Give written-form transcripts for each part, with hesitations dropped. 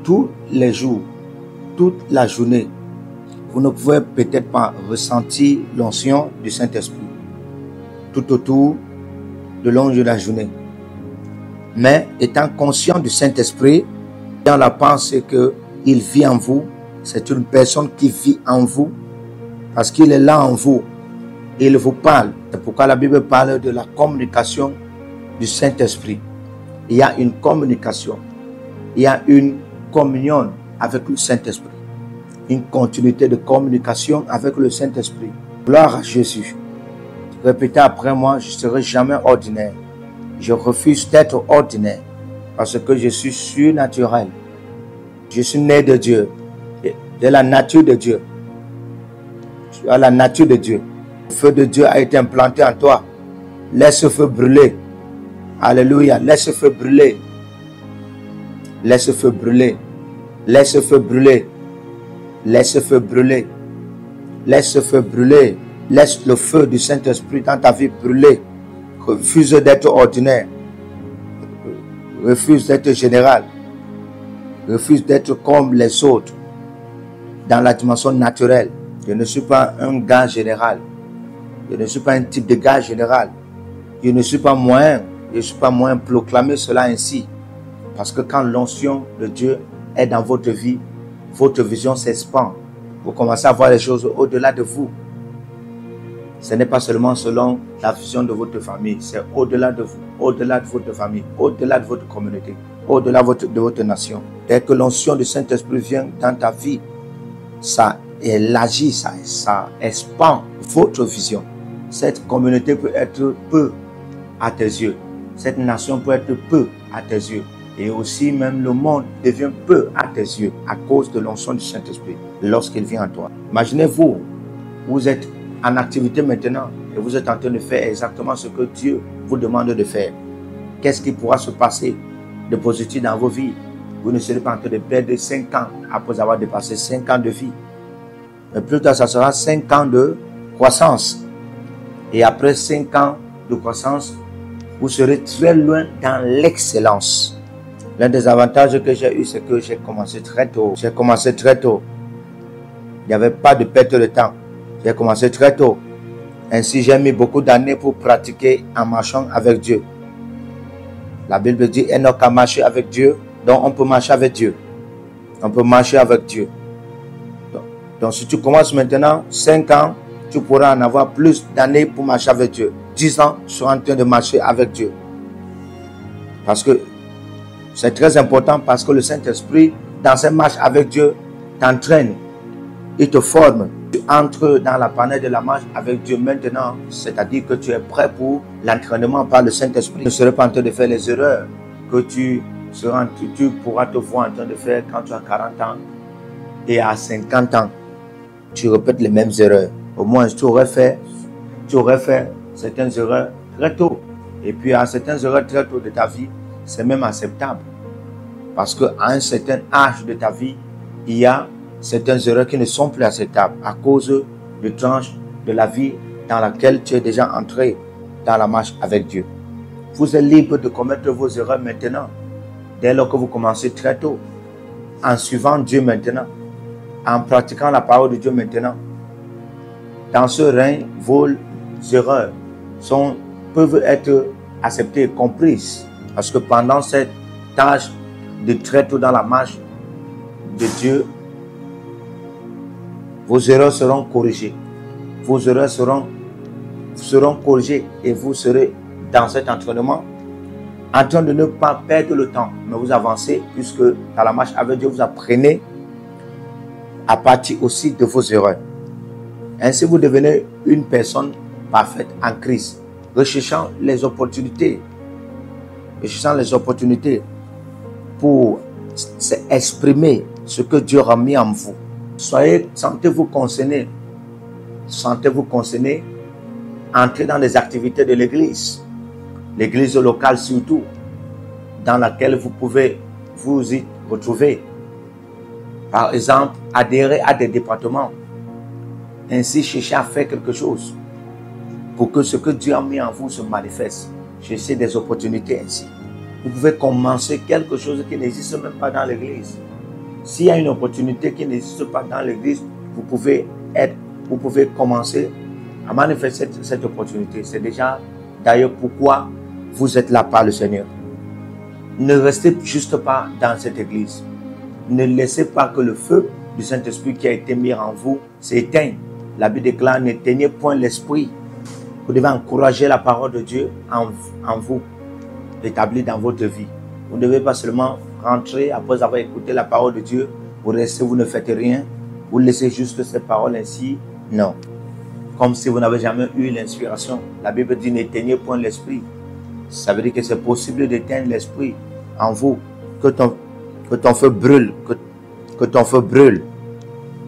tous les jours, toute la journée, vous ne pouvez peut-être pas ressentir l'onction du Saint-Esprit tout autour de long de la journée. Mais étant conscient du Saint-Esprit, dans la pensée qu'il vit en vous, c'est une personne qui vit en vous parce qu'il est là en vous. Il vous parle. C'est pourquoi la Bible parle de la communication du Saint-Esprit. Il y a une communication. Il y a une communion avec le Saint-Esprit. Une continuité de communication avec le Saint-Esprit. Gloire à Jésus. Répétez après moi, je ne serai jamais ordinaire. Je refuse d'être ordinaire parce que je suis surnaturel. Je suis né de Dieu, de la nature de Dieu. Tu as la nature de Dieu. Le feu de Dieu a été implanté en toi. Laisse ce feu brûler. Alléluia. Laisse ce feu brûler. Laisse ce feu brûler. Laisse ce feu brûler. Laisse ce feu brûler. Laisse ce feu brûler. Laisse le feu du Saint-Esprit dans ta vie brûler. Refuse d'être ordinaire. Refuse d'être général. Refuse d'être comme les autres dans la dimension naturelle. Je ne suis pas un gars général. Je ne suis pas un type de gars général. Je ne suis pas moyen. Je ne suis pas moyen. Proclamer cela ainsi. Parce que quand l'onction de Dieu est dans votre vie, votre vision s'expand. Vous commencez à voir les choses au-delà de vous. Ce n'est pas seulement selon la vision de votre famille, c'est au-delà de vous, au-delà de votre famille, au-delà de votre communauté, au-delà de votre nation. Dès que l'onction du Saint-Esprit vient dans ta vie, ça élargit, ça expand votre vision. Cette communauté peut être peu à tes yeux. Cette nation peut être peu à tes yeux. Et aussi même le monde devient peu à tes yeux à cause de l'onction du Saint-Esprit lorsqu'il vient en toi. Imaginez-vous, vous êtes en activité maintenant et vous êtes en train de faire exactement ce que Dieu vous demande de faire. Qu'est-ce qui pourra se passer de positif dans vos vies? Vous ne serez pas en train de perdre 5 ans après avoir dépassé 5 ans de vie. Mais plus tard, ça sera 5 ans de croissance. Et après 5 ans de croissance, vous serez très loin dans l'excellence. L'un des avantages que j'ai eu, c'est que j'ai commencé très tôt. J'ai commencé très tôt. Il n'y avait pas de perte de temps. J'ai commencé très tôt. Ainsi, j'ai mis beaucoup d'années pour pratiquer en marchant avec Dieu. La Bible dit, Enoch a marché avec Dieu, donc on peut marcher avec Dieu. On peut marcher avec Dieu. Donc si tu commences maintenant, 5 ans, tu pourras en avoir plus d'années pour marcher avec Dieu. 10 ans, tu seras en train de marcher avec Dieu. Parce que c'est très important, parce que le Saint-Esprit, dans cette marche avec Dieu, t'entraîne. Il te forme. Tu entres dans la panelle de la marche avec Dieu maintenant, c'est-à-dire que tu es prêt pour l'entraînement par le Saint-Esprit. Tu ne seras pas en train de faire les erreurs que tu pourras te voir en train de faire quand tu as 40 ans et à 50 ans. Tu répètes les mêmes erreurs. Au moins, tu aurais fait certaines erreurs très tôt. Et puis, à certaines erreurs très tôt de ta vie, c'est même acceptable. Parce qu'à un certain âge de ta vie, il y a certaines erreurs qui ne sont plus acceptables à cause du tranche de la vie dans laquelle tu es déjà entré dans la marche avec Dieu. Vous êtes libre de commettre vos erreurs maintenant, dès lors que vous commencez très tôt, en suivant Dieu maintenant, en pratiquant la parole de Dieu maintenant. Dans ce règne, vos erreurs peuvent être acceptées et comprises, parce que pendant cette tâche de très tôt dans la marche de Dieu, vos erreurs seront corrigées. Vos erreurs seront corrigées et vous serez dans cet entraînement en train de ne pas perdre le temps, mais vous avancez, puisque dans la marche avec Dieu, vous apprenez à partir aussi de vos erreurs. Ainsi, vous devenez une personne parfaite en Christ, recherchant les opportunités pour exprimer ce que Dieu a mis en vous. Sentez-vous concerné, entrez dans les activités de l'église locale surtout, dans laquelle vous pouvez vous y retrouver. Par exemple, adhérer à des départements, ainsi chercher à faire quelque chose pour que ce que Dieu a mis en vous se manifeste. Cherchez des opportunités ainsi. Vous pouvez commencer quelque chose qui n'existe même pas dans l'église. S'il y a une opportunité qui n'existe pas dans l'église, vous pouvez commencer à manifester cette opportunité. C'est déjà d'ailleurs pourquoi vous êtes là par le Seigneur. Ne restez juste pas dans cette église. Ne laissez pas que le feu du Saint-Esprit qui a été mis en vous s'éteigne. La Bible déclare, n'éteignez point l'esprit. Vous devez encourager la parole de Dieu en vous, établie dans votre vie. Vous ne devez pas seulement rentrer après avoir écouté la parole de Dieu, vous restez, vous ne faites rien, vous laissez juste cette parole ainsi. Non. Comme si vous n'avez jamais eu l'inspiration. La Bible dit, n'éteignez point l'esprit. Ça veut dire que c'est possible d'éteindre l'esprit en vous, que ton feu brûle, que ton feu brûle.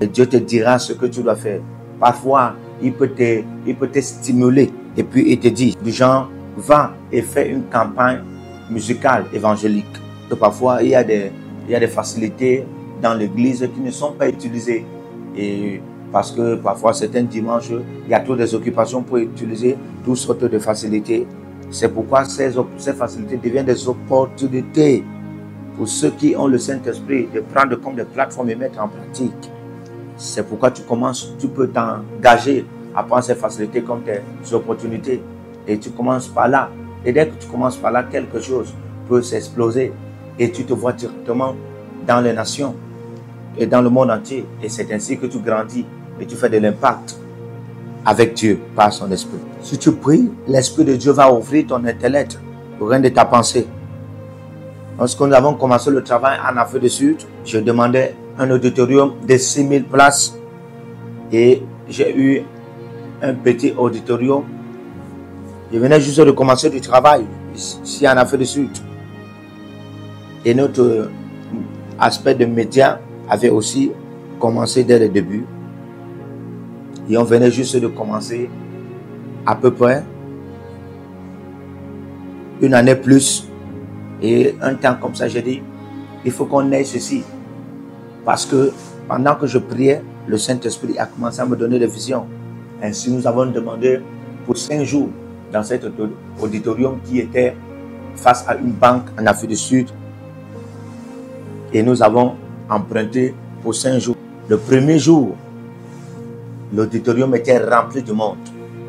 Et Dieu te dira ce que tu dois faire. Parfois, il peut te stimuler et puis il te dit, du genre, va et fais une campagne musicale évangélique. Et parfois, il y a des facilités dans l'église qui ne sont pas utilisées. Et parce que parfois, certains dimanches, il y a trop des occupations pour utiliser toutes sortes de facilités. C'est pourquoi ces facilités deviennent des opportunités pour ceux qui ont le Saint-Esprit de prendre comme des plateformes et mettre en pratique. C'est pourquoi tu peux t'engager à prendre ces facilités comme des opportunités. Et tu commences par là. Et dès que tu commences par là, quelque chose peut s'exploser. Et tu te vois directement dans les nations et dans le monde entier. Et c'est ainsi que tu grandis et tu fais de l'impact avec Dieu par son esprit. Si tu pries, l'Esprit de Dieu va ouvrir ton intellect au rein de ta pensée. Lorsque nous avons commencé le travail en Afrique du Sud, je demandais un auditorium de 6000 places et j'ai eu un petit auditorium. Je venais juste de commencer du travail ici en Afrique du Sud. Et notre aspect de médias avait aussi commencé dès le début. Et on venait juste de commencer à peu près une année plus. Et un temps comme ça, j'ai dit, il faut qu'on ait ceci. Parce que pendant que je priais, le Saint-Esprit a commencé à me donner des visions. Ainsi, nous avons demandé pour 5 jours dans cet auditorium qui était face à une banque en Afrique du Sud. Et nous avons emprunté pour 5 jours. Le premier jour, l'auditorium était rempli de monde.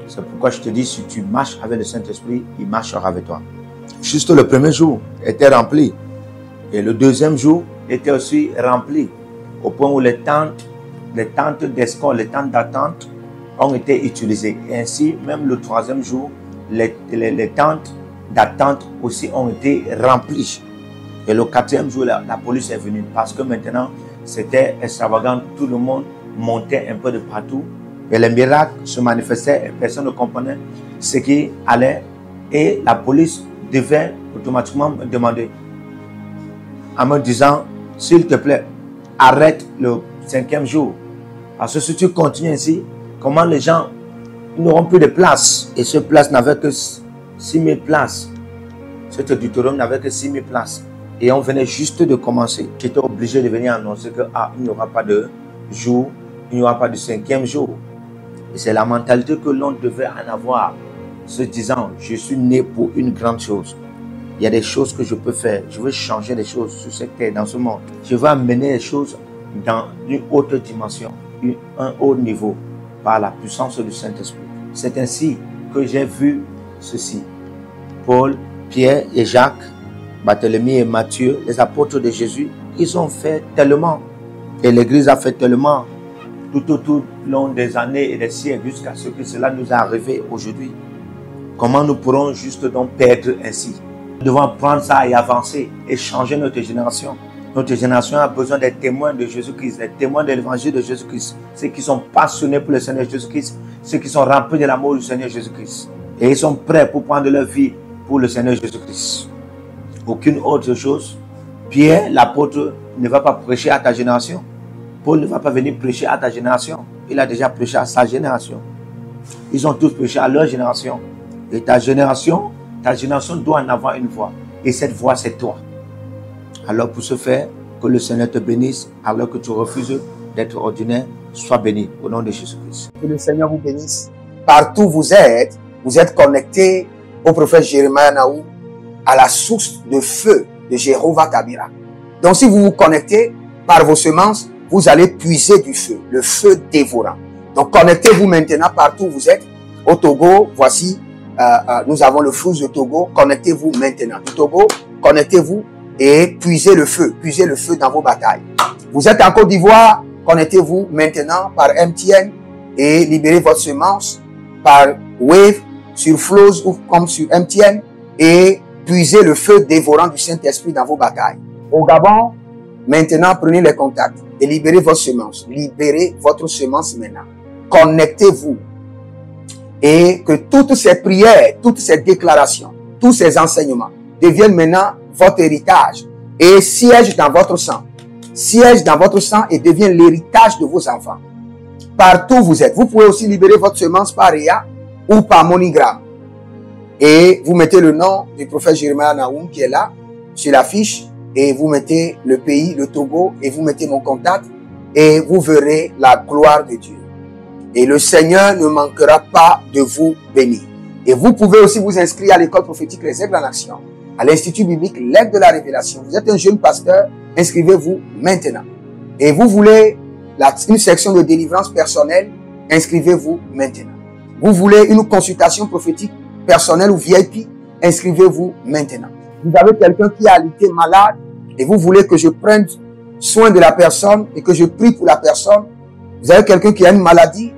C'est pourquoi je te dis, si tu marches avec le Saint-Esprit, il marchera avec toi. Juste le premier jour était rempli. Et le deuxième jour était aussi rempli. Au point où les tentes d'escorte, les tentes d'attente ont été utilisées. Et ainsi, même le troisième jour, les tentes d'attente aussi ont été remplies. Et le quatrième jour, la police est venue. Parce que maintenant, c'était extravagant. Tout le monde montait un peu de partout. Et les miracles se manifestaient et personne ne comprenait ce qui allait. Et la police devait automatiquement me demander, en me disant, s'il te plaît, arrête le 5e jour. Parce que si tu continues ainsi, comment les gens n'auront plus de place? Et ce place n'avait que 6000 places. Cet auditorium n'avait que 6000 places. Et on venait juste de commencer. J'étais obligé de venir annoncer que il n'y aura pas de jour, il n'y aura pas de 5e jour. Et c'est la mentalité que l'on devait en avoir, se disant, je suis né pour une grande chose. Il y a des choses que je peux faire. Je veux changer les choses sur cette terre, dans ce monde. Je veux amener les choses dans une autre dimension, un haut niveau, par la puissance du Saint-Esprit. C'est ainsi que j'ai vu ceci. Paul, Pierre et Jacques, Barthélemy et Matthieu, les apôtres de Jésus, ils ont fait tellement. Et l'Église a fait tellement tout au long des années et des siècles jusqu'à ce que cela nous est arrivé aujourd'hui. Comment nous pourrons juste donc perdre ainsi? Nous devons prendre ça et avancer et changer notre génération. Notre génération a besoin des témoins de Jésus-Christ, des témoins de l'évangile de Jésus-Christ. Ceux qui sont passionnés pour le Seigneur Jésus-Christ, ceux qui sont remplis de l'amour du Seigneur Jésus-Christ. Et ils sont prêts pour prendre leur vie pour le Seigneur Jésus-Christ. Aucune autre chose. Pierre, l'apôtre, ne va pas prêcher à ta génération. Paul ne va pas venir prêcher à ta génération. Il a déjà prêché à sa génération. Ils ont tous prêché à leur génération. Et ta génération doit en avoir une voix. Et cette voix, c'est toi. Alors pour ce faire, que le Seigneur te bénisse, alors que tu refuses d'être ordinaire, sois béni au nom de Jésus-Christ. Que le Seigneur vous bénisse. Partout où vous êtes connectés au prophète Jérémie Naou, à la source de feu de Jéhovah Kabira. Donc si vous vous connectez, par vos semences, vous allez puiser du feu, le feu dévorant. Donc, connectez-vous maintenant partout où vous êtes. Au Togo, voici, nous avons le fruit de Togo. Connectez-vous maintenant. Du Togo, connectez-vous et puisez le feu dans vos batailles. Vous êtes en Côte d'Ivoire, connectez-vous maintenant par MTN et libérez votre semence par Wave sur Flows ou comme sur MTN et puisez le feu dévorant du Saint-Esprit dans vos batailles. Au Gabon, maintenant prenez les contacts et libérez votre semence. Libérez votre semence maintenant. Connectez-vous et que toutes ces prières, toutes ces déclarations, tous ces enseignements deviennent maintenant votre héritage et siègent dans votre sang. Siège dans votre sang et devient l'héritage de vos enfants. Partout où vous êtes, vous pouvez aussi libérer votre semence par Réa ou par MoneyGram. Et vous mettez le nom du prophète Jeremiah Naoum qui est là, sur l'affiche, et vous mettez le pays, le Togo, et vous mettez mon contact, et vous verrez la gloire de Dieu. Et le Seigneur ne manquera pas de vous bénir. Et vous pouvez aussi vous inscrire à l'école prophétique Les Aigles en Action, à l'Institut biblique L'Aigle de la Révélation. Vous êtes un jeune pasteur, inscrivez-vous maintenant. Et vous voulez une section de délivrance personnelle, inscrivez-vous maintenant. Vous voulez une consultation prophétique personnelle ou VIP, inscrivez-vous maintenant. Vous avez quelqu'un qui a été malade et vous voulez que je prenne soin de la personne et que je prie pour la personne. Vous avez quelqu'un qui a une maladie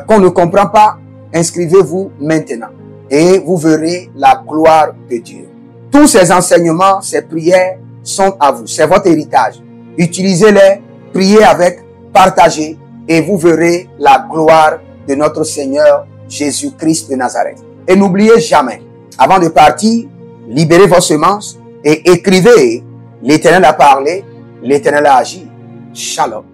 qu'on ne comprend pas, inscrivez-vous maintenant. Et vous verrez la gloire de Dieu. Tous ces enseignements, ces prières sont à vous. C'est votre héritage. Utilisez-les, priez avec, partagez et vous verrez la gloire de notre Seigneur Jésus-Christ de Nazareth. Et n'oubliez jamais, avant de partir, libérez vos semences et écrivez, l'Éternel a parlé, l'Éternel a agi. Shalom.